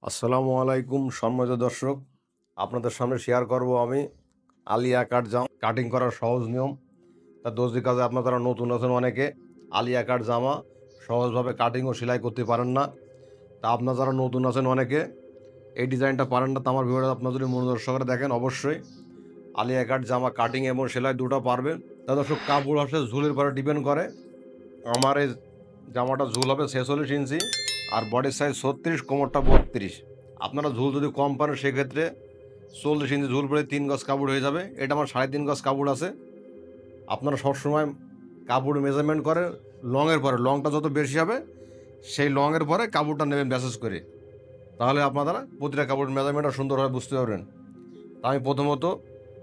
আসসালামু আলাইকুম সম্মানিত দর্শক, আপনাদের সামনে শেয়ার করব আমি আলিয়া কাট জামা কাটিং করার সহজ নিয়ম। তা দর্জি কাজে আপনারা যারা নতুন আছেন অনেকে আলিয়া কাট জামা সহজভাবে কাটিং ও সেলাই করতে পারেন না। তা আপনারা যারা নতুন আছেন অনেকে এই ডিজাইনটা পারেন না, তা আমার ভিডিওটা আপনারা যদি মনোযোগ সহকারে দেখেন অবশ্যই আলিয়া কাট জামা কাটিং এবং সেলাই দুটো পারবেন। তা দর্শক, কাপড় আসলে ঝুলের পরে ডিপেন্ড করে। আমার এই জামাটা ঝুল হবে 46 ইঞ্চি আর বডির সাইজ 36, কোমরটা 32। আপনারা ঝুল যদি কম পান সেক্ষেত্রে 40 ইঞ্চি ঝুল পরে 3 গজ কাপড় হয়ে যাবে। এটা আমার 3.5 গজ কাপড় আছে। আপনারা সবসময় কাপড় মেজারমেন্ট করে লংয়ের পরে, লংটা যত বেশি হবে সেই লংয়ের পরে কাপড়টা নেবেন ব্যাসেস করে, তাহলে আপনারা প্রতিটা কাপড়ের মেজারমেন্টটা সুন্দরভাবে বুঝতে পারবেন। তা আমি প্রথমত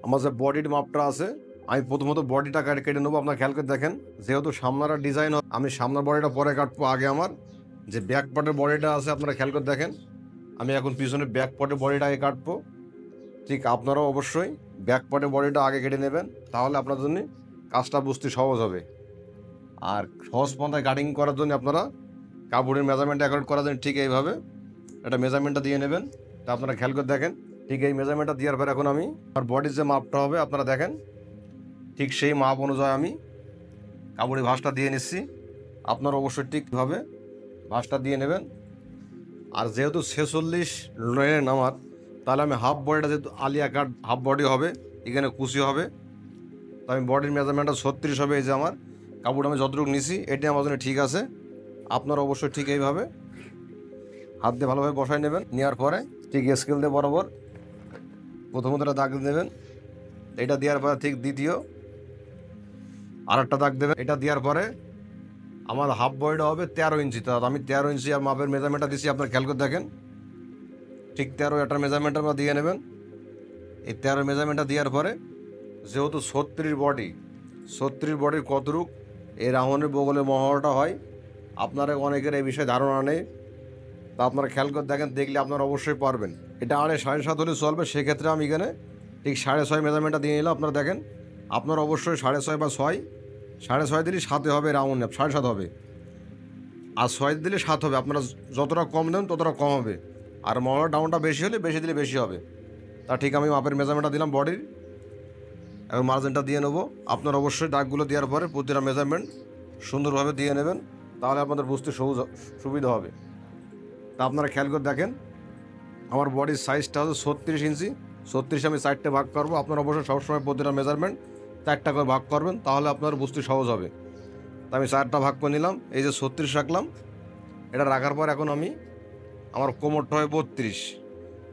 আমার যে বডির মাপটা আছে, আমি প্রথমত বডিটা কেটে নেবো। আপনার খেয়াল করে দেখেন, যেহেতু সামনাটা ডিজাইন, আমি সামনের বডিটা পরে কাটবো। আগে আমার যে ব্যাক পার্টের বডিটা আছে আপনারা খেয়াল করে দেখেন, আমি এখন পিছনে ব্যাক পার্টের বডিটা আগে কাটবো। ঠিক আপনারাও অবশ্যই ব্যাক পার্টের বডিটা আগে কেটে নেবেন, তাহলে আপনার জন্য কাজটা বুঝতে সহজ হবে। আর সহজ পন্থায় কাটিং করার জন্য আপনারা কাপড়ের মেজারমেন্ট অ্যাকর্ড করার জন্য ঠিক এইভাবে একটা মেজারমেন্টটা দিয়ে নেবেন। তা আপনারা খেয়াল করে দেখেন, ঠিক এই মেজারমেন্টটা দেওয়ার পর এখন আমি আমার বডির যে মাপটা হবে আপনারা দেখেন, ঠিক সেই মাপ অনুযায়ী আমি কাপড়ের ভাঁজটা দিয়ে নিচ্ছি। আপনারা অবশ্যই ঠিকভাবে ভাঁজটা দিয়ে নেবেন। আর যেহেতু 46 লাইনের নামার, তাহলে আমি হাফ বডিটা, যেহেতু আলিয়া কাট হাফ বডি হবে, এখানে কুচি হবে, তো আমি বডির মেজারমেন্টটা 36 হবে। এই যে আমার কাপড় আমি যতটুকু নিছি এটি আমার জন্য ঠিক আছে। আপনারা অবশ্যই ঠিক এইভাবে হাত দিয়ে ভালোভাবে বসাই নেবেন। নেওয়ার পরে ঠিক স্কেল দিয়ে বরাবর প্রথমত একটা দাগ দেবেন, এটা দেওয়ার পরে ঠিক দ্বিতীয় আর একটা দাগ দেবেন। এটা দেওয়ার পরে আমার হাফ বডিটা হবে 13 ইঞ্চি, তা আমি 13 ইঞ্চি আর মাপের মেজারমেন্টটা দিচ্ছি। আপনার খেয়াল করে দেখেন, ঠিক 13 এটার মেজারমেন্টটা আমরা দিয়ে নেবেন। এই 13 মেজারমেন্টটা দেওয়ার পরে যেহেতু 36 বডির কতটুক এই রাউন্ডের বগলের মহড়াটা হয়, আপনারা অনেকের এই বিষয়ে ধারণা নেই। তা আপনারা খেয়াল করে দেখেন, দেখলে আপনারা অবশ্যই পারবেন। এটা 7.5 হলে চলবে, সেক্ষেত্রে আমি এখানে ঠিক 6.5 মেজারমেন্টটা দিয়ে নিলাম। আপনারা দেখেন, আপনারা অবশ্যই 6.5 বা 6, 6.5 দিলে 7 হবে, রাউন্ড 7.5 হবে। আর 6 দিলে 7 হবে। আপনারা যতটা কম দেন ততটা কম হবে, আর মহড়া ডাউনটা বেশি হলে বেশি দিলে বেশি হবে। তা ঠিক আমি মাপের মেজারমেন্টটা দিলাম বডির, এবং মার্জিনটা দিয়ে নেবো। আপনার অবশ্যই দাগগুলো দেওয়ার পরে প্রতিটা মেজারমেন্ট সুন্দরভাবে দিয়ে নেবেন, তাহলে আপনাদের বুঝতে সুবিধা হবে। তা আপনারা খেয়াল করে দেখেন, আমার বডির সাইজটা হচ্ছে 36 ইঞ্চি। 36 আমি 4টে ভাগ করবো। আপনারা অবশ্যই সবসময় প্রতিটা মেজারমেন্ট 4টা করে ভাগ করবেন, তাহলে আপনার বুঝতে সহজ হবে। তা আমি 4টা ভাগ করে নিলাম। এই যে 36 রাখলাম, এটা রাখার পর এখন আমি আমার কোমরটা হয় 32।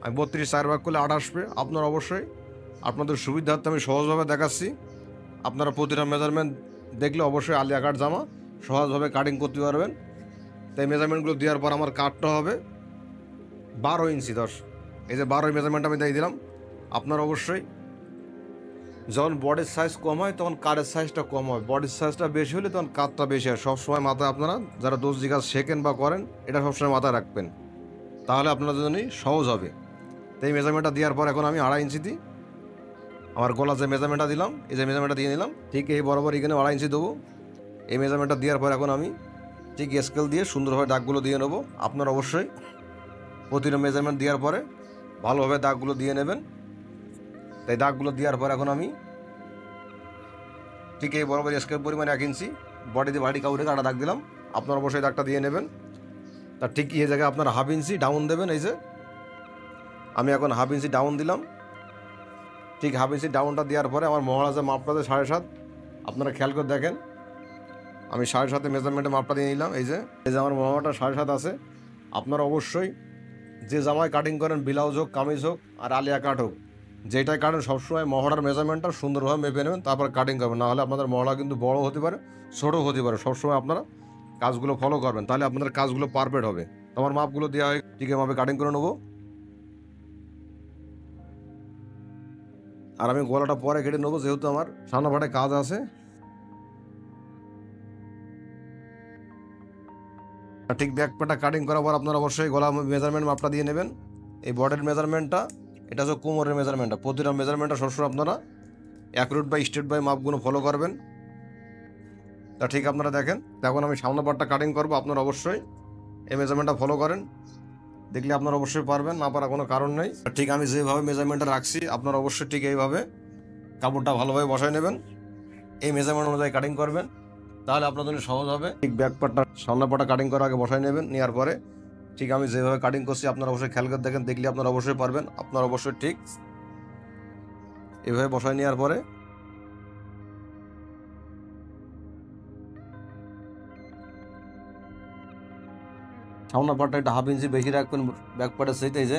আমি 32 4 ভাগ করলে 8 আসবে। আপনারা অবশ্যই আপনাদের সুবিধার্থে আমি সহজভাবে দেখাচ্ছি। আপনারা প্রতিটা মেজারমেন্ট দেখলে অবশ্যই আলিয়া কাট জামা সহজভাবে কাটিং করতে পারবেন। তাই মেজারমেন্টগুলো দেওয়ার পর আমার কাটটা হবে 12 ইঞ্চি 10। এই যে 12 মেজারমেন্ট আমি দিয়ে দিলাম। আপনার অবশ্যই যখন বডির সাইজ কম হয় তখন কারের সাইজটা কম হয়, বডির সাইজটা বেশি হলে তখন কাটটা বেশি হয়। সবসময় মাথায় আপনারা যারা দর্জি কাজ শেখেন বা করেন, এটা সবসময় মাথায় রাখবেন, তাহলে আপনাদের জন্যই সহজ হবে। তো এই মেজারমেন্টটা দেওয়ার পর এখন আমি 2.5 ইঞ্চি দিই। আমার গলা যে মেজারমেন্টটা দিলাম, এই যে মেজারমেন্টটা দিয়ে নিলাম, ঠিক এই বরাবর এখানে 2.5 ইঞ্চি দেবো। এই মেজারমেন্টটা দেওয়ার পর এখন আমি ঠিক স্কেল দিয়ে সুন্দরভাবে দাগগুলো দিয়ে নেবো। আপনারা অবশ্যই প্রতিটা মেজারমেন্ট দেওয়ার পরে ভালোভাবে দাগগুলো দিয়ে নেবেন। তাই দাগগুলো দেওয়ার পর এখন আমি ঠিক এই বরাবর স্কেল পরিমাণ 1 ইঞ্চি বডিতে বাড়ি কাউরে কাটা দাগ দিলাম। আপনারা অবশ্যই দাগটা দিয়ে নেবেন। তার ঠিক এই জায়গায় আপনারা 1/2 ইঞ্চি ডাউন দেবেন। এই যে আমি এখন 1/2 ইঞ্চি ডাউন দিলাম। ঠিক 1/2 ইঞ্চি ডাউনটা দেওয়ার পরে আমার মহড়া যে মাপটা আছে 7.5, আপনারা খেয়াল করে দেখেন, আমি 7.5 মেজারমেন্টে মাপটা দিয়ে নিলাম। এই যে আমার মহড়াটা 7.5 আছে। আপনারা অবশ্যই যে জামায় কাটিং করেন, ব্লাউজ হোক, কামিজ হোক, আর আলিয়া কাট হোক, যেটাই কাটেন সবসময় মহড়ার মেজারমেন্টটা সুন্দরভাবে মেপে নেবেন, তারপর কাটিং করবেন। নাহলে আপনাদের মহড়া কিন্তু বড় হতে পারে, ছোটো হতে পারে। সবসময় আপনারা কাজগুলো ফলো করবেন, তাহলে আপনাদের কাজগুলো পারফেক্ট হবে। তোমার মাপগুলো দেওয়া হয়, ঠিক মাপে কাটিং করে নেবো। আর আমি গলাটা পরে কেটে নেবো, যেহেতু আমার সামনে ফাটে কাজ আছে। ঠিক ব্যাক পাটা কাটিং করার পর আপনারা অবশ্যই গলা মেজারমেন্ট মাপটা দিয়ে নেবেন। এই বডির মেজারমেন্টটা, এটা হচ্ছে কোমরের মেজারমেন্টটা। প্রতিটা মেজারমেন্টটা সবসময় আপনারা অ্যাকুরেট বাই স্ট্রেট বাই মাপগুলো ফলো করবেন। তা ঠিক আপনারা দেখেন, এখন আমি সামনে পাটটা কাটিং করবো। আপনারা অবশ্যই এই মেজারমেন্টটা ফলো করেন। দেখলে আপনারা অবশ্যই পারবেন, না পারার কোনো কারণ নেই। ঠিক আমি যেভাবে মেজারমেন্টটা রাখছি আপনারা অবশ্যই ঠিক এইভাবে কাপড়টা ভালোভাবে বসায় নেবেন, এই মেজারমেন্ট অনুযায়ী কাটিং করবেন, তাহলে আপনার জন্য সহজ হবে। ঠিক ব্যাক পার্টটা সামনের পার্টটা কাটিং করার আগে বসায় নেবেন, নেওয়ার পরে ঠিক আমি যেভাবে কাটিং করছি আপনারা অবশ্যই খেয়াল করে দেখেন, দেখলে আপনারা অবশ্যই পারবেন। আপনারা অবশ্যই ঠিক এভাবে বসায় নেওয়ার পরে সামনের পার্টটা একটা 1/2 ইঞ্চি বেশি রাখবেন ব্যাক পার্টের সাথে। এই যে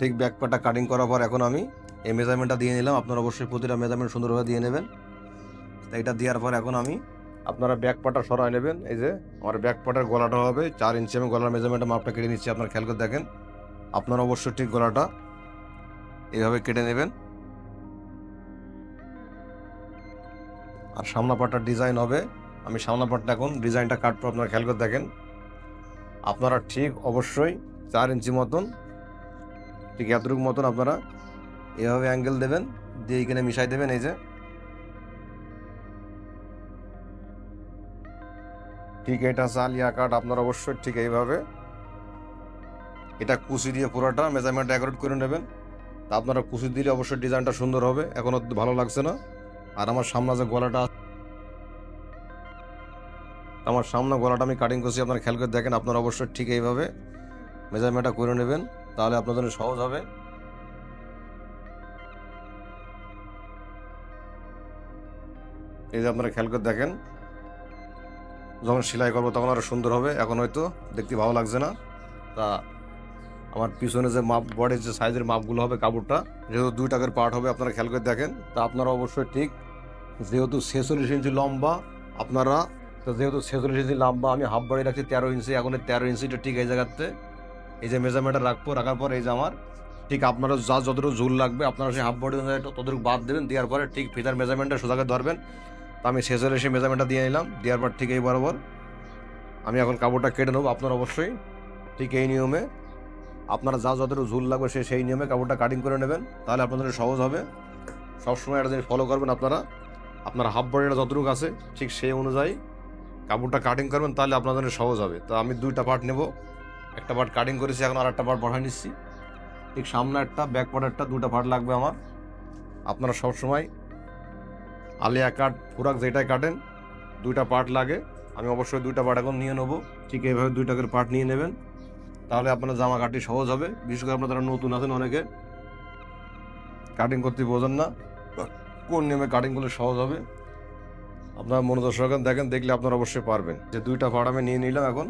ঠিক ব্যাক পার্টটা কাটিং করার পর এখন আমি এই মেজারমেন্টটা দিয়ে নিলাম। আপনারা অবশ্যই প্রতিটা মেজারমেন্ট সুন্দরভাবে দিয়ে নেবেন। এইটা দেওয়ার পর এখন আমি আপনারা ব্যাক পার্টটা সরাই নেবেন। এই যে আমার ব্যাক পার্টের গলাটা হবে 4 ইঞ্চি, আমি গলার মেজারমেন্টের মাপটা কেটে নিচ্ছি, আপনারা খেয়াল করে দেখেন। আপনারা অবশ্যই ঠিক গলাটা এইভাবে কেটে নেবেন। আর সামনা পার্টটা ডিজাইন হবে, আমি সামনা পার্টটা এখন ডিজাইনটা কাটবো, আপনারা খেয়াল করে দেখেন। আপনারা ঠিক অবশ্যই 4 ইঞ্চি মতন, ঠিক এতটুকু মতন আপনারা এভাবে অ্যাঙ্গেল দেবেন, দিয়ে এখানে মিশাই দেবেন। এই যে ঠিক এটা আলিয়া কাট, আপনারা অবশ্যই ঠিক এইভাবে এটা কুচি দিয়ে পুরোটা মেজারমেন্ট অ্যাকুরেট করে নেবেন। তা আপনারা কুচি দিলে অবশ্যই ডিজাইনটা সুন্দর হবে, এখনও ভালো লাগছে না। আর আমার সামনে যে গলাটা, আমার সামনে গলাটা আমি কাটিং করছি, আপনারা খেয়াল করে দেখেন। আপনারা অবশ্যই ঠিক এইভাবে মেজারমেন্টটা করে নেবেন, তাহলে আপনাদের জন্য সহজ হবে। এই যে আপনারা খেয়াল করে দেখেন, যখন সেলাই করবো তখন আরও সুন্দর হবে, এখন হয়তো দেখতে ভালো লাগছে না। তা আমার পিছনে যে মাপ, বডির যে সাইজের মাপগুলো হবে কাপড়টা, যেহেতু 2 টাকার পার্ট হবে, আপনারা খেয়াল করে দেখেন। তা আপনারা অবশ্যই ঠিক, যেহেতু 46 ইঞ্চি লম্বা, আপনারা তো যেহেতু 46 ইঞ্চি লম্বা আমি হাফ বডি রাখছি 13 ইঞ্চি, এখন এই 13 ইঞ্চিটা ঠিক এই জায়গাতে এই যে মেজারমেন্টটা রাখবো, রাখার পর এই যে আমার ঠিক আপনারা যা যতটুকু ঝুল লাগবে আপনারা সেই হাফ বডি অনুযায়ী ততটুকু বাদ দেবেন, দেওয়ার পরে ঠিক ফিতার মেজারমেন্টটা সোজাকে ধরবেন। তো আমি 46 মেজারমেন্টটা দিয়ে নিলাম, দেওয়ার পর ঠিক এই বরাবর আমি এখন কাপড়টা কেটে নেবো। আপনারা অবশ্যই ঠিক এই নিয়মে আপনারা যা যতটুকু ঝুল লাগবে সেই নিয়মে কাপড়টা কাটিং করে নেবেন, তাহলে আপনাদের সহজ হবে। সবসময় একটা জিনিস ফলো করবেন, আপনারা হাফ বডিটা যতটুকু আছে ঠিক সেই অনুযায়ী কাপড়টা কাটিং করবেন, তাহলে আপনাদের সহজ হবে। তো আমি 2টা পার্ট নেব, একটা পার্ট কাটিং করেছি, এখন আর একটা পার্ট বসাই নিচ্ছি। ঠিক সামনে একটা ব্যাক পার্টেরটা 2টা পার্ট লাগবে আমার। আপনারা সবসময় আলিয়া কাট ফুরাক যেটাই কাটেন 2টা পার্ট লাগে, আমি অবশ্যই 2টা পার্ট এখন নিয়ে নেবো। ঠিক এইভাবে 2টা করে পার্ট নিয়ে নেবেন, তাহলে আপনার জামা কাটি সহজ হবে। বিশেষ করে আপনারা যারা নতুন আছেন, অনেকে কাটিং করতে বোঝেন না, কোন নিয়মে কাটিং করলে সহজ হবে আপনারা মনোযোগ সহকারে দেখেন, দেখলে আপনারা অবশ্যই পারবেন। যে 2টা পার্ট আমি নিয়ে নিলাম, এখন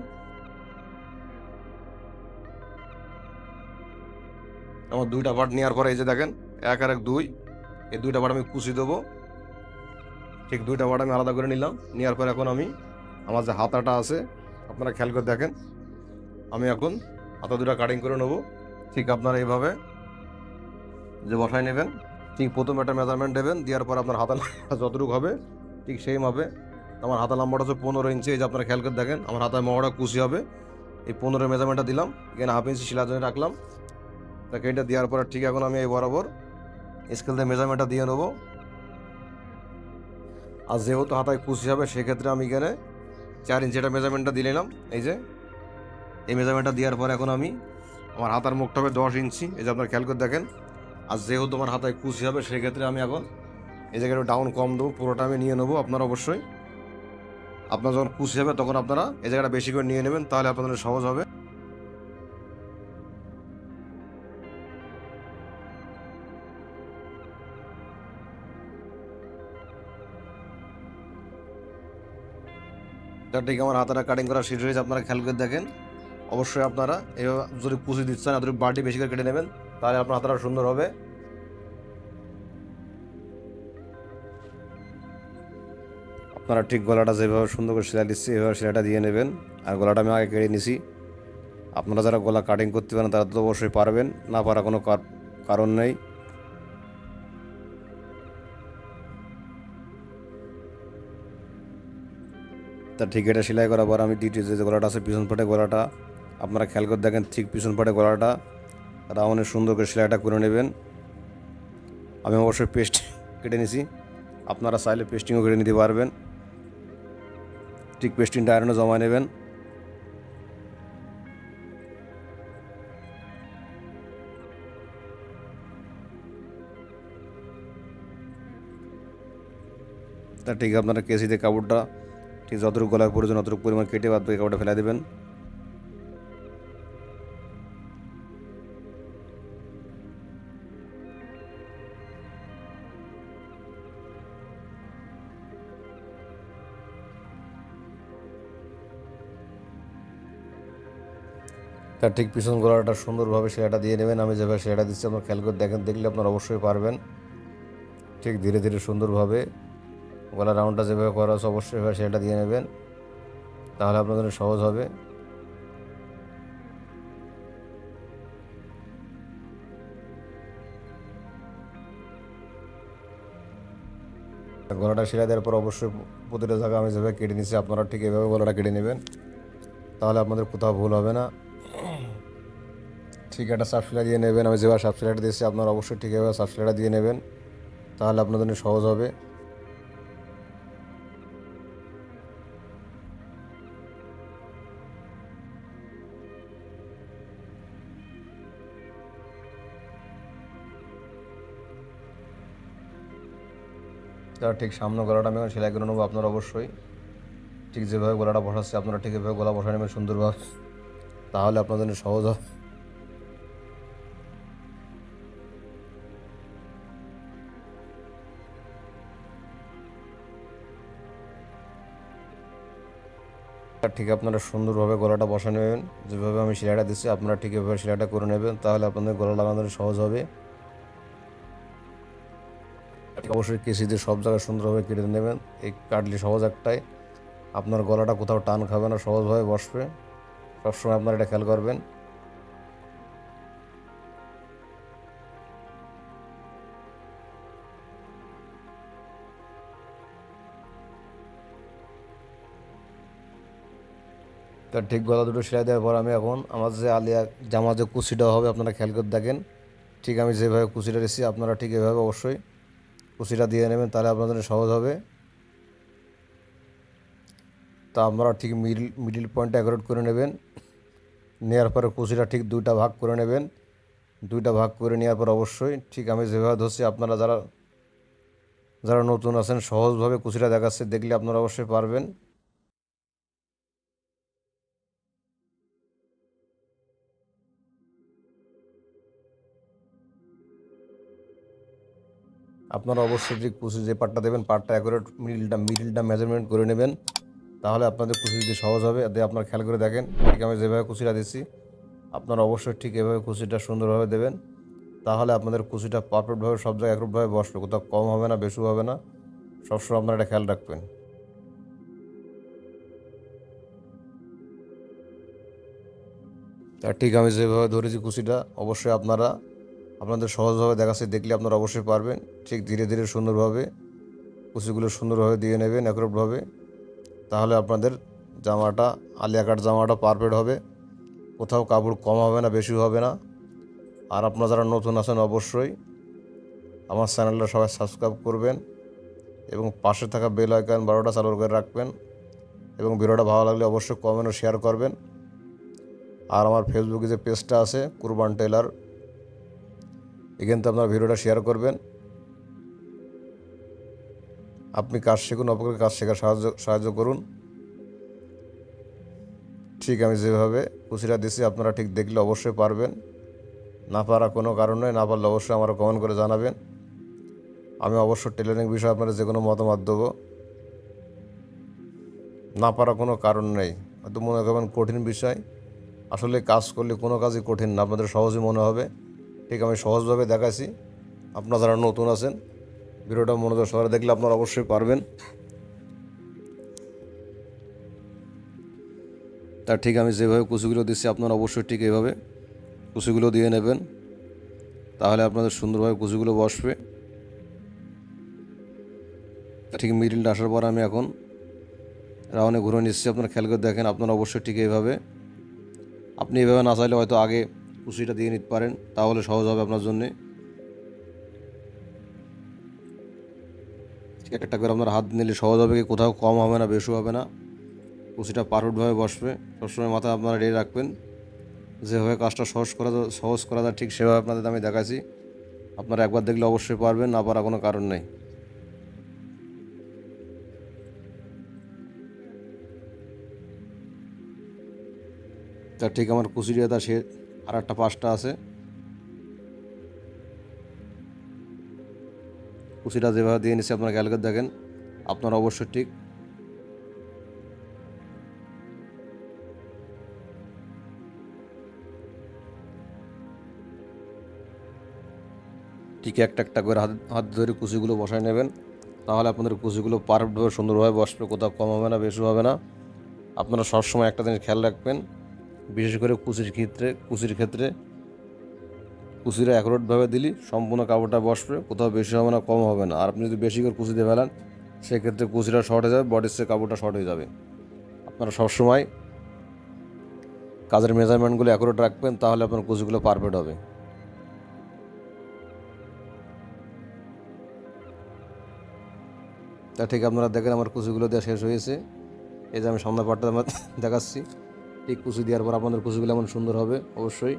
আমার 2টা পার্ট নেওয়ার পরে এই যে দেখেন 1 আর 1 2, এই 2টা পার্ট আমি কুচি দেবো। ঠিক 2টা পার্ট আমি আলাদা করে নিলাম, নেওয়ার পর এখন আমি আমার যে হাতাটা আছে আপনারা খেয়াল করে দেখেন, আমি এখন হাতা 2টা কাটিং করে নেবো। ঠিক আপনারা এইভাবে যে বসায় নেবেন, ঠিক প্রথমে একটা মেজারমেন্ট দেবেন, দেওয়ার পর আপনার হাতা যতটুকু হবে ঠিক সেই মাপে। আমার হাতা লম্বাটা হচ্ছে 15 ইঞ্চি, এই যে আপনারা খেয়াল করে দেখেন আমার হাতায় মোড়া কুচি হবে, এই 15 মেজারমেন্টটা দিলাম, এখানে হাফ ইঞ্চি সেলাই জন্য রাখলাম। তাকে এটা দেওয়ার পরে ঠিক এখন আমি এই বরাবর স্কেল দিয়ে মেজারমেন্টটা দিয়ে নেবো। আর যেহেতু হাতায় কুচি হবে সেক্ষেত্রে আমি এখানে 4 ইঞ্চি এটা মেজারমেন্টটা দিয়ে নিলাম। এই যে এই মেজারমেন্টটা দেওয়ার পর এখন আমি আমার হাতার মুখটা হবে 10 ইঞ্চি, এই যে আপনারা খেয়াল করে দেখেন। আর যেহেতু আমার হাতায় কুচি হবে সেক্ষেত্রে আমি এখন এই জায়গায় ডাউন কম দেবো, পুরোটা আমি নিয়ে নেবো। আপনারা অবশ্যই আপনার যখন কুচি হবে তখন আপনারা এই জায়গাটা বেশি করে নিয়ে নেবেন, তাহলে আপনাদের সহজ হবে। ঠিক আমার হাতাটা কাটিং করা শেষ হয়েছে, আপনারা খেয়াল করে দেখেন। অবশ্যই আপনারা এভাবে যদি কুচি দিচ্ছেন এত বাড়তি বেশি করে কেটে নেবেন, তাহলে আপনার হাতাটা সুন্দর হবে। আপনারা ঠিক গলাটা যেভাবে সুন্দর করে সেলাই দিচ্ছি এভাবে সেলাইটা দিয়ে নেবেন। আর গলাটা আমি আগে কেটে নিছি, আপনারা যারা গলা কাটিং করতে পারেন তারা তো অবশ্যই পারবেন, না পারার কোনো কারণ নেই। তা ঠিক এটা সেলাই করার পর আমি দ্বিতীয় যে গলাটা আছে পিছন পাটে গলাটা আপনারা খেয়াল করে দেখেন, ঠিক পিছন পাটে গলাটা রাউন্ডে সুন্দর করে সেলাইটা করে নেবেন। আমি অবশ্যই পেস্ট কেটে নিছি, আপনারা চাইলে পেস্টিংও কেটে নিতে পারবেন। ঠিক পেস্টিংটা আয়রনে জমা নেবেন। তা ঠিক আপনারা কেসিতে কাপড়টা ঠিক যতটুকু গলার প্রয়োজন অতটুকু পরিমাণ কেটে বাদ বাকি কাপড়টা ফেলে দেবেন। তার ঠিক পিছন গলাটা সুন্দরভাবে সেলাইটা দিয়ে নেবেন। আমি যেভাবে সেলাইটা দিচ্ছি আপনার খেয়াল করে দেখেন, দেখলে আপনারা অবশ্যই পারবেন। ঠিক ধীরে ধীরে সুন্দরভাবে গলার রাউন্ডটা যেভাবে করা আছে অবশ্যই এভাবে সেলাইটা দিয়ে নেবেন, তাহলে আপনাদের জন্য সহজ হবে। গলাটা সেলাই দেওয়ার পর অবশ্যই প্রতিটা জায়গা আমি যেভাবে কেটে নিচ্ছি আপনারা ঠিক এভাবে গলাটা কেটে নেবেন, তাহলে আপনাদের কোথাও ভুল হবে না। ঠিক একটা সাপ সেলাই দিয়ে নেবেন। আমি যেভাবে সাপ সেলাইটা দিয়েছি আপনারা অবশ্যই ঠিক এভাবে সাপ সেলাইটা দিয়ে নেবেন, তাহলে আপনাদের জন্য সহজ হবে। তার ঠিক সামনে গলাটা আমি এখন সেলাই করে নেবো। আপনারা অবশ্যই ঠিক যেভাবে গলাটা বসাচ্ছে আপনারা ঠিক এভাবে গলা বসায় নেবেন সুন্দরভাবে, তাহলে আপনাদের জন্য সহজ হবে। ঠিক আপনারা সুন্দরভাবে গলাটা বসা নেবেন, যেভাবে আমি সেলাইটা দিচ্ছি আপনারা ঠিক এভাবে সেলাইটা করে নেবেন, তাহলে আপনাদের গলা লাগানো সহজ হবে। অবশ্যই কেসি দিয়ে সব জায়গায় সুন্দরভাবে কেটে নেবেন। এই কাটলে সহজ একটাই, আপনার গলাটা কোথাও টান খাবে না, সহজভাবে বসবে। সবসময় আপনারা এটা খেয়াল করবেন। তার ঠিক গলা দুটো সেলাই দেওয়ার পর আমি এখন আমার যে আলিয়া জামা যে কুচিটা হবে আপনারা খেয়াল করে দেখেন। ঠিক আমি যেভাবে কুচিটা দিচ্ছি আপনারা ঠিক এভাবে অবশ্যই কুচিটা দিয়ে নেবেন, তাহলে আপনাদের সহজ হবে। তা আপনারা ঠিক মিডিল পয়েন্টটা অ্যাকুরেট করে নেবেন। নেওয়ার পরে কুচিটা ঠিক দুইটা ভাগ করে নেবেন। দুইটা ভাগ করে নেওয়ার পর অবশ্যই ঠিক আমি যেভাবে ধরছি আপনারা যারা যারা নতুন আছেন সহজভাবে কুচিটা দেখাচ্ছে, দেখলে আপনারা অবশ্যই পারবেন। আপনারা অবশ্যই যে কুচি যে পার্টটা দেবেন পার্টটা অ্যাকুরেট মিডিলটা মেজারমেন্ট করে নেবেন, তাহলে আপনাদের কুচি দিতে সহজ হবে। এতে আপনারা খেয়াল করে দেখেন, ঠিক আমি যেভাবে কুচিটা দিচ্ছি আপনারা অবশ্যই ঠিক এভাবে কুচিটা সুন্দরভাবে দেবেন, তাহলে আপনাদের কুচিটা পারফেক্টভাবে সব জায়গায় একরূপভাবে বসবে, কোথাও কম হবে না বেশি হবে না। সবসময় আপনারা এটা খেয়াল রাখবেন। তা ঠিক আমি যেভাবে ধরেছি কুচিটা অবশ্যই আপনাদের সহজভাবে দেখাচ্ছে, দেখলে আপনারা অবশ্যই পারবেন। ঠিক ধীরে ধীরে সুন্দরভাবে কুচিগুলো সুন্দরভাবে দিয়ে নেবেন একরূপভাবে, তাহলে আপনাদের জামাটা আলিয়া কাট জামাটা পারফেক্ট হবে, কোথাও কাপড় কম হবে না বেশি হবে না। আর আপনারা যারা নতুন আছেন অবশ্যই আমার চ্যানেলটা সবাই সাবস্ক্রাইব করবেন এবং পাশে থাকা বেল আইকন বারোটা চালু করে রাখবেন, এবং ভিডিওটা ভালো লাগলে অবশ্যই কমেন্ট ও শেয়ার করবেন। আর আমার ফেসবুকে যে পেজটা আছে কুরবান টেলার, এখান থেকে আপনার ভিডিওটা শেয়ার করবেন। আপনি কাজ শিখুন, অপরকে কাজ শেখার সাহায্য করুন। ঠিক আমি যেভাবে কুচিটা দিচ্ছি আপনারা ঠিক দেখলে অবশ্যই পারবেন। না পারা কোনো কারণ নয়, না পারলে অবশ্যই আমার কমেন্ট করে জানাবেন। আমি অবশ্যই টেলারিং বিষয়ে আপনারা যে কোনো মতামত দেবো। না পারা কোনো কারণ নেই, হয়তো মনে করবেন কঠিন বিষয়, আসলে কাজ করলে কোনো কাজই কঠিন না, আপনাদের সহজই মনে হবে। ঠিক আমি সহজভাবে দেখাচ্ছি, আপনারা যারা নতুন আছেন ভিডিওটা মনোযোগ সহকারে দেখলে আপনারা অবশ্যই পারবেন। তা ঠিক আমি যেভাবে কুচিগুলো দিচ্ছি আপনারা অবশ্যই ঠিক এইভাবে কুচিগুলো দিয়ে নেবেন, তাহলে আপনাদের সুন্দরভাবে কুচিগুলো বসবে। ঠিক মিডিলটা আসার পর আমি এখন রাউন্ডে ঘুরে নিচ্ছি, আপনারা খেয়াল করে দেখেন। আপনারা অবশ্যই ঠিক এইভাবে, আপনি এইভাবে না চাইলে হয়তো আগে কুচিটা দিয়ে নিতে পারেন, তাহলে সহজ হবে আপনার জন্যে। একটা করে আপনার হাত নিলে সহজ হবে, কি কোথাও কম হবে না বেশি হবে না, কুচিটা পারফেক্টভাবে বসবে। সবসময় মাথায় আপনারা রেডি রাখবেন, যেভাবে কাজটা সহজ করা যায় ঠিক সেভাবে আপনাদের আমি দেখাচ্ছি। আপনারা একবার দেখলে অবশ্যই পারবেন, না পারা কোনো কারণ নেই। তা ঠিক আমার কুচি দেওয়া সে আর একটা 5টা আছে। কুচিটা যেভাবে দিয়ে নিচ্ছি আপনারা খেয়াল করে দেখেন, আপনারা অবশ্যই ঠিক একটা একটা করে হাত হাত ধরে কুচিগুলো বসায় নেবেন। তাহলে আপনাদের কুচিগুলো পারফেক্টভাবে সুন্দরভাবে বসবে, কোথাও কম হবে না, বেশি হবে না। আপনারা সবসময় একটা জিনিস খেয়াল রাখবেন, বিশেষ করে কুচির ক্ষেত্রে কুচিটা অ্যাকুরেটভাবে দিলে সম্পূর্ণ কাপড়টা বসবে, কোথাও বেশি হবে না, কম হবে না। আর আপনি যদি বেশি করে কুচি দিয়ে ফেলেন, সেক্ষেত্রে কুচিটা শর্ট হয়ে যাবে, বডির চেয়ে কাপড়টা শর্ট হয়ে যাবে। আপনারা সবসময় কাজের মেজারমেন্টগুলো অ্যাকুরেট রাখবেন, তাহলে আপনার কুচিগুলো পারফেক্ট হবে। তা ঠিক আপনারা দেখেন আমার কুচিগুলো দেওয়া শেষ হয়েছে। এই যে আমি সামনে পাটটা দেখাচ্ছি, ঠিক কুচি দেওয়ার পর আপনাদের কুচিগুলো এমন সুন্দর হবে, অবশ্যই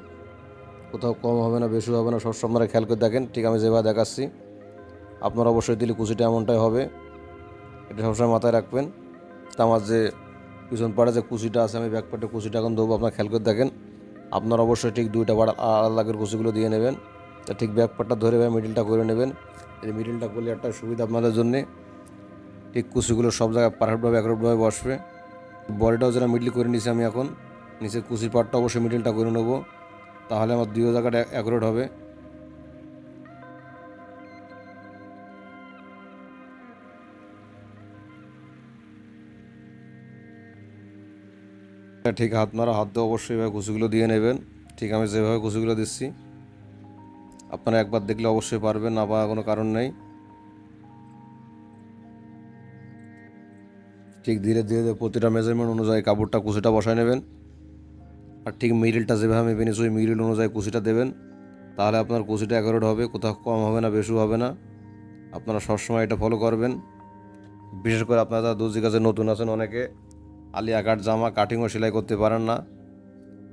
কোথাও কম হবে না, বেশি হবে না। সবসময় আপনারা খেয়াল করে দেখেন, ঠিক আমি যেভাবে দেখাচ্ছি আপনারা অবশ্যই দিলে কুচিটা এমনটাই হবে, এটা সবসময় মাথায় রাখবেন। তা আমার যে পিছন পাড়ে যে কুচিটা আছে, আমি ব্যাক পার্টে কুচিটা এখন দেবো, আপনারা খেয়াল করে দেখেন। আপনারা অবশ্যই ঠিক 2টা পাড় আলাদা করে কুচিগুলো দিয়ে নেবেন। তা ঠিক ব্যাক পার্টটা ধরে মিডিলটা করে নেবেন। এই মিডিলটা করলে একটা সুবিধা আপনাদের জন্যে, ঠিক কুচিগুলো সব জায়গায় পারফেক্টভাবে অ্যাকুরেটভাবে বসবে। বডিটাও যেটা মিডল করে নিছি আমি, এখন নিচে কুচির পাটটা অবশ্যই মিডলটা করে নেবো, তাহলে আমার 2 জায়গাটা অ্যাকুরেট হবে। ঠিক আপনারা হাত দিয়ে অবশ্যই এভাবে কুচিগুলো দিয়ে নেবেন, ঠিক আমি যেভাবে কুচিগুলো দিচ্ছি। আপনারা একবার দেখলে অবশ্যই পারবেন, না পাওয়ার কোনো কারণ নেই। ঠিক ধীরে ধীরে প্রতিটা মেজারমেন্ট অনুযায়ী কাপড়টা কুচিটা বসায় নেবেন। আর ঠিক মিডিলটা যেভাবে আমি বেনিয়েছি ওই মিডিল অনুযায়ী কুচিটা দেবেন, তাহলে আপনার কুচিটা অ্যাকুরেট হবে, কোথাও কম হবে না, বেশি হবে না। আপনারা সবসময় এটা ফলো করবেন। বিশেষ করে আপনারা যারা দর্জি কাজে নতুন আছেন, অনেকে আলিয়া কাট জামা কাটিং ও সেলাই করতে পারেন না।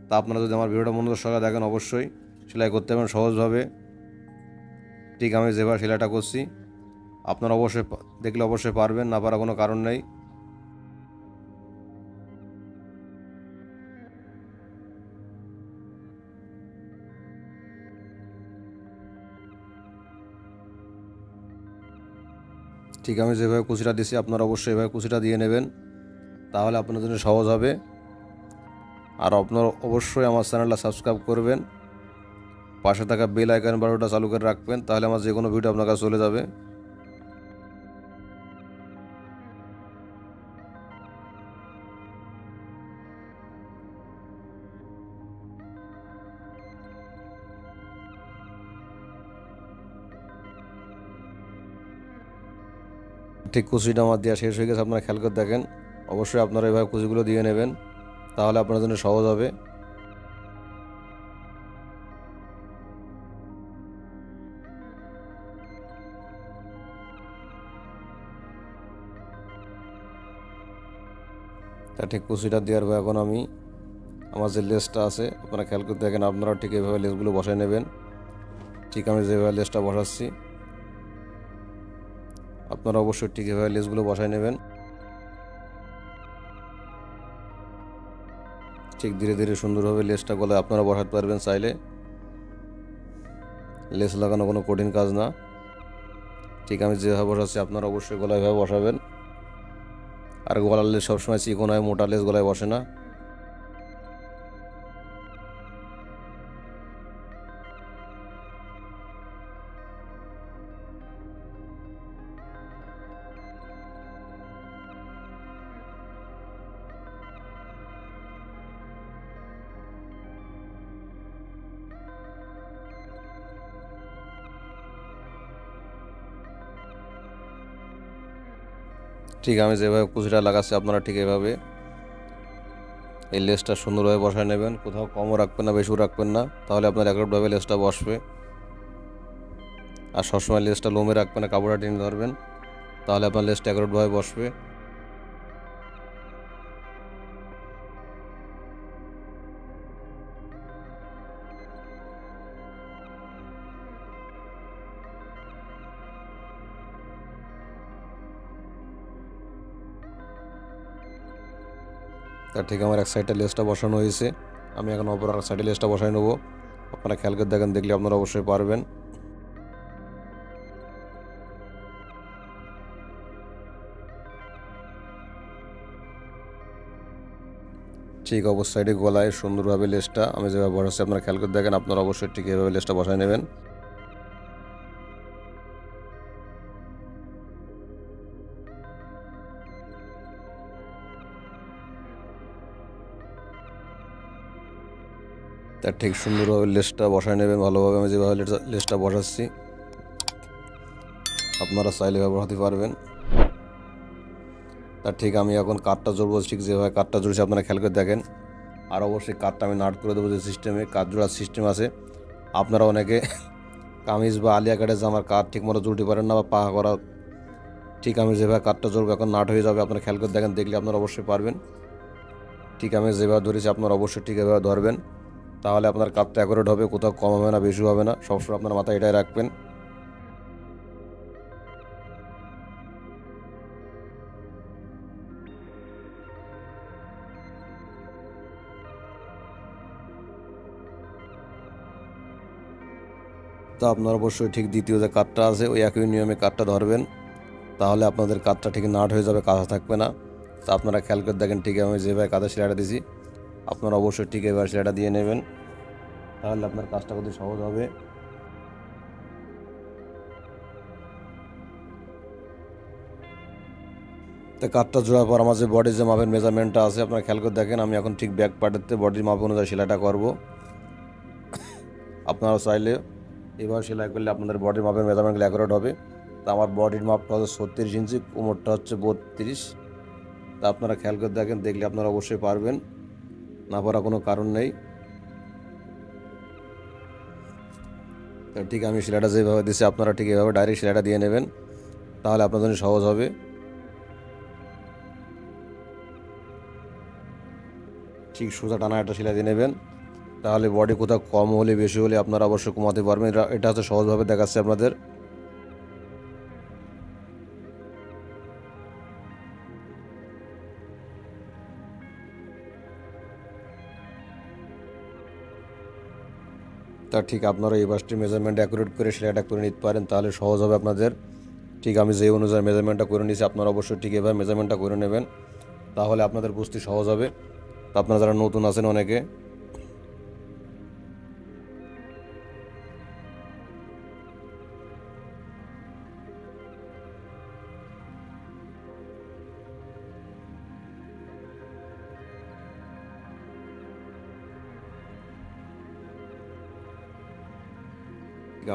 তা আপনারা যদি আমার ভিডিওটা মনোযোগ সহকারে দেখেন, অবশ্যই সেলাই করতে পারেন সহজভাবে। ঠিক আমি যেভাবে সেলাইটা করছি আপনারা অবশ্যই দেখলে অবশ্যই পারবেন, না পারার কোনো কারণ নেই। ঠিক আমি যেভাবে কুচিটা দিছি আপনারা অবশ্যই এভাবে কুচিটা দিয়ে নেবেন, তাহলে আপনার জন্য সহজ হবে। আর আপনারা অবশ্যই আমার চ্যানেলটা সাবস্ক্রাইব করবেন, পাশে থাকা বেল আইকন বাটনটা চালু করে রাখবেন, তাহলে আমার যে কোনো ভিডিও আপনার কাছে চলে যাবে। ঠিক কুচিটা আমার দেওয়া শেষ হয়ে গেছে, আপনারা খেয়াল করে দেখেন। অবশ্যই আপনারা এভাবে কুচিগুলো দিয়ে নেবেন, তাহলে আপনার জন্য সহজ হবে। তা ঠিক কুচিটা দেওয়ার পর এখন আমি আমার যে লেসটা আছে আপনারা খেয়াল করে দেখেন, আপনারাও ঠিক এভাবে লেসগুলো বসায় নেবেন। ঠিক আমি যেভাবে লেসটা বসাচ্ছি আপনারা অবশ্যই ঠিক এভাবে লেসগুলো বসায় নেবেন। ঠিক ধীরে ধীরে সুন্দরভাবে লেসটা গলায় আপনারা বসাতে পারবেন চাইলে। লেস লাগানো কোনো কঠিন কাজ না। ঠিক আমি যেভাবে বসাচ্ছি আপনারা অবশ্যই গলায় এভাবে বসাবেন। আর গলার লেস সবসময় চিকন হয়, মোটা লেস গলায় বসে না। ঠিক আমি যেভাবে কুচিটা লাগাচ্ছি আপনারা ঠিক এভাবে এই লেসটা সুন্দরভাবে বসায় নেবেন, কোথাও কমও রাখবেন না, বেশিও রাখবেন না, তাহলে আপনার একভাবে লেসটা বসবে। আর সবসময় লেসটা লোমে রাখবেন না, কাপড়টা টেনে ধরবেন, তাহলে আপনার লেসটা একভাবে বসবে। তার ঠিক আমার এক সাইডটা লেসটা বসানো হয়েছে, আমি এখন অপর সাইডে লেসটা বসাই নেবো। আপনারা খেয়াল করে দেখেন, দেখলে আপনারা অবশ্যই পারবেন। ঠিক অপর সাইডে গলায় সুন্দরভাবে লেসটা আমি যেভাবে বসাচ্ছি আপনারা খেয়াল করে দেখেন, আপনারা অবশ্যই ঠিক এভাবে লেসটা বসাই নেবেন। তার ঠিক সুন্দরভাবে লেসটা বসায় নেবেন ভালোভাবে। আমি যেভাবে লেসটা বসাচ্ছি আপনারা চাইলে ব্যবহার হতে পারবেন। তার ঠিক আমি এখন কাঠটা জোড়বো, ঠিক যেভাবে কাঠটা জুড়েছি আপনারা খেয়াল করে দেখেন। আর অবশ্যই কাঠটা আমি নাট করে দেবো যে সিস্টেমে কাঠ জোড়ার সিস্টেম আছে। আপনারা অনেকে কামিজ বা আলিয়া কাটের জামার কাঠ ঠিক মতো জুড়তে পারেন না বা পাহা করা, ঠিক আমি যেভাবে কাঠটা জোড়বো এখন নাট হয়ে যাবে। আপনারা খেয়াল করে দেখেন, দেখলে আপনারা অবশ্যই পারবেন। ঠিক আমি যেভাবে ধরেছি আপনারা অবশ্যই ঠিক এভাবে ধরবেন, তাহলে আপনার কাঠটা অ্যাকুরেট হবে, কোথাও কম হবে না বেশি হবে না। সবসময় আপনার মাথায় এটাই রাখবেন। তো আপনারা অবশ্যই ঠিক দ্বিতীয় যে কাঠটা আছে ওই একই নিয়মে কাঠটা ধরবেন, তাহলে আপনাদের কাঠটা ঠিক নাট হয়ে যাবে, কাঁচা থাকবে না। তো আপনারা খেয়াল করে দেখেন, ঠিক আমি যেভাবে কাঁচা সেলাইটা দিয়েছি আপনারা অবশ্যই ঠিক এভাবে সেলাইটা দিয়ে নেবেন, তাহলে আপনার কাজটা করতে সহজ হবে। তো কাঠটা জোড়ার পর আমার যে বডির যে মাপের মেজারমেন্টটা আছে আপনারা খেয়াল করে দেখেন, আমি এখন ঠিক ব্যাক পার্টেতে বডির মাপ অনুযায়ী সেলাইটা করব। আপনারা চাইলে এভাবে সেলাই করলে আপনাদের বডির মাপের মেজারমেন্টগুলো অ্যাকুরেট হবে। তো আমার বডির মাপটা হচ্ছে 36 ইঞ্চি, কোমরটা হচ্ছে 32। তা আপনারা খেয়াল করে দেখেন, দেখলে আপনারা অবশ্যই পারবেন, না পারার কোনো কারণ নেই। ঠিক আমি সেলাইটা যেভাবে দিচ্ছি আপনারা ঠিক এভাবে ডাইরেক্ট সেলাইটা দিয়ে নেবেন, তাহলে আপনাদের জন্য সহজ হবে। ঠিক সোজা টানা একটা সেলাই দিয়ে নেবেন, তাহলে বডি কোথাও কম হলে বেশি হলে আপনারা অবশ্যই কমাতে পারবেন। এটা হচ্ছে সহজভাবে দেখাচ্ছে আপনাদের। তা ঠিক আপনারা এই পাশটি মেজারমেন্ট অ্যাকুরেট করে সেলাইটা করে নিতে পারেন, তাহলে সহজ হবে আপনাদের। ঠিক আমি যে অনুযায়ী মেজারমেন্টটা করে নিয়েছি আপনারা অবশ্যই ঠিক এভাবে মেজারমেন্টটা করে নেবেন, তাহলে আপনাদের বুঝতে সহজ হবে। তা আপনারা যারা নতুন আছেন অনেকে,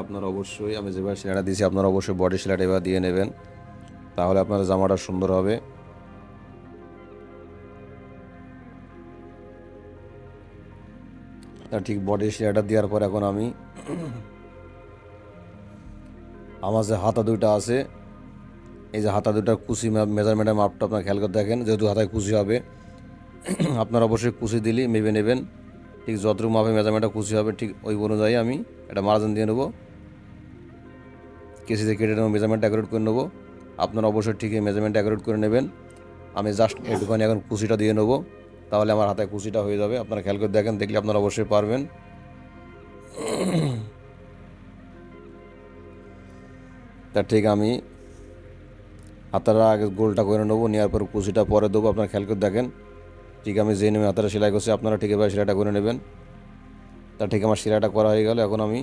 আপনারা অবশ্যই আমি যেভাবে সেলাইটা দিয়েছি আপনারা অবশ্যই বডি সেলাইটা এভাবে দিয়ে নেবেন, তাহলে আপনার জামাটা সুন্দর হবে। ঠিক বডি সেলাইটা দেওয়ার পর এখন আমি আমার যে হাতা দুইটা আছে, এই যে হাতা দুটার কুচি মেজারমেন্টের মাপটা আপনার খেয়াল করে দেখেন, যেহেতু হাতায় কুচি হবে আপনারা অবশ্যই কুচি দিলে মেপে নেবেন। ঠিক যতটুকু মাপে মেজারমেন্টটা কুচি হবে ঠিক ওই অনুযায়ী আমি এটা মার্জিন দিয়ে নেবো, কেসিতে কেটে নেবো, মেজারমেন্ট অ্যাকুরেট করে নেবো। আপনারা অবশ্যই ঠিক মেজারমেন্ট অ্যাকুরেট করে নেবেন। আমি জাস্ট একটুখানি এখন কুচিটা দিয়ে নেবো, তাহলে আমার হাতে কুচিটা হয়ে যাবে। আপনারা খেয়াল করে দেখেন, দেখলে আপনারা অবশ্যই পারবেন। তা ঠিক আমি হাতাটা আগে গোলটা করে নেবো, নেওয়ার পর কুচিটা পরে দেবো। আপনারা খেয়াল করে দেখেন, ঠিক আমি যে নেমে হাতাটা সেলাই করছি আপনারা ঠিক এভাবে সেলাইটা করে নেবেন। তা ঠিক আমার সেলাইটা করা হয়ে গেল, এখন আমি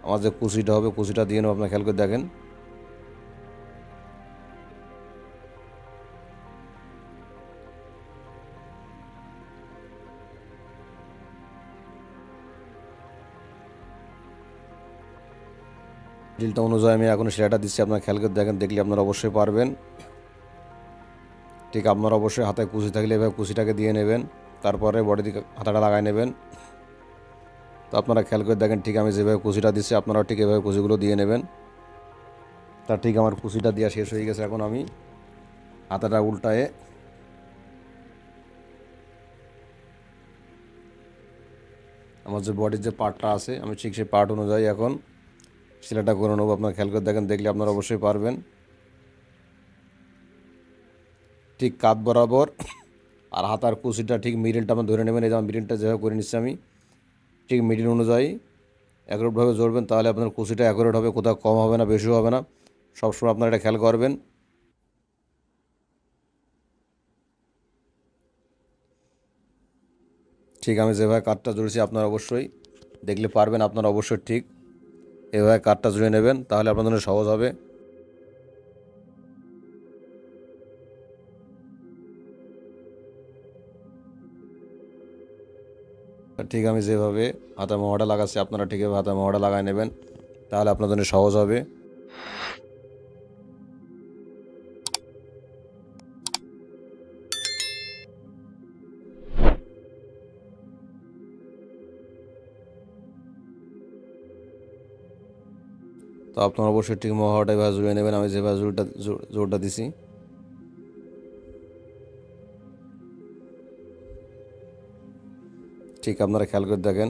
আমার যে কুচিটা হবে কুচিটা দিয়ে নেবো। আপনারা খেয়াল করে দেখেন, ডিলটা অনুযায়ী আমি এখন সেলাইটা দিচ্ছি। আপনারা খেয়াল করে দেখেন, দেখলে আপনারা অবশ্যই পারবেন। ঠিক আপনারা অবশ্যই হাতে কুচি থাকলে এভাবে কুচিটাকে দিয়ে নেবেন, তারপরে বডি দিকে হাতাটা লাগাই নেবেন। তো আপনারা খেয়াল করে দেখেন, ঠিক আমি যেভাবে কুচিটা দিচ্ছি আপনারাও ঠিক এভাবে কুচিগুলো দিয়ে নেবেন। তা ঠিক আমার কুচিটা দেওয়া শেষ হয়ে গেছে, এখন আমি হাতাটা উল্টায়ে আমার যে বডির যে পার্টটা আছে আমি ঠিক সেই পার্ট অনুযায়ী এখন সেলাইটা করে নেবো। আপনারা খেয়াল করে দেখেন, দেখলে আপনারা অবশ্যই পারবেন। ঠিক কাঁধ বরাবর আর হাতার কুচিটা ঠিক মিডিলটা আমার ধরে নেবেন। এই যে আমার মিডিলটা যেভাবে করে নিচ্ছি আমি, ঠিক মিডিল অনুযায়ী অ্যাকুরেটভাবে জড়বেন, তাহলে আপনার কুচিটা অ্যাকুরেট হবে, কোথাও কম হবে না, বেশিও হবে না। সবসময় আপনারা এটা খেয়াল করবেন। ঠিক আমি যেভাবে কাঠটা জুড়েছি আপনারা অবশ্যই দেখলে পারবেন, আপনারা অবশ্যই ঠিক এভাবে কাঠটা জুড়ে নেবেন, তাহলে আপনাদের জন্য সহজ হবে। ঠিক আমি যেভাবে হাতে মোয়াটা লাগাচ্ছি আপনারা ঠিক এভাবে হাতে মোয়াটা লাগাই নেবেন, তাহলে আপনার জন্য সহজ হবে। তো আপনারা অবশ্যই ঠিক মোয়াটা এভাবে জুড়ে নেবেন, আমি যেভাবে জোরটা দিছি। ঠিক আপনারা খেয়াল করে দেখেন।